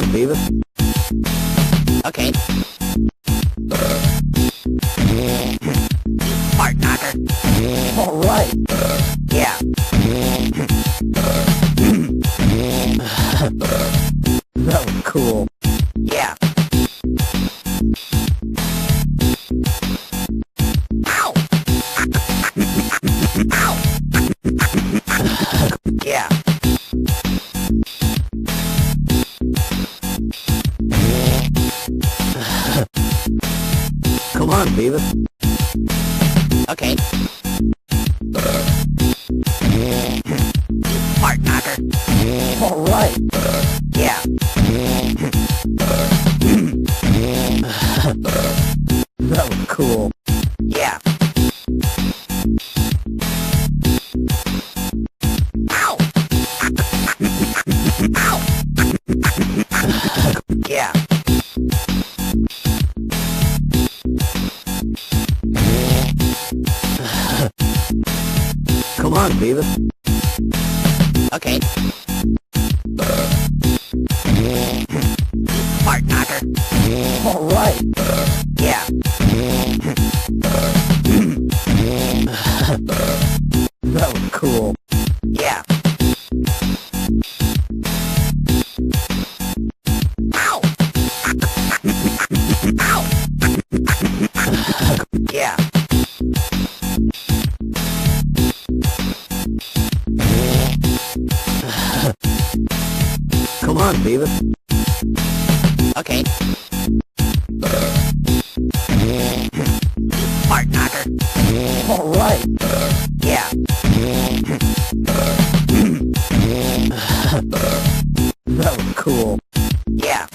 on, Beavis. Okay. Fart knocker. All right. Yeah. That was cool. Yeah. Ow! Ow! Yeah. Come on, Beavis. Okay. Fart knocker. All right. Yeah. That was cool. Yeah. Ow! Ow! Yeah. Come on, Beavis. Okay. Fart knocker. All right. Yeah. That was cool. Yeah. Ow! Ow! Yeah. Come on, Beavis. Okay. Fart knocker. All right. Yeah. That was cool. Yeah.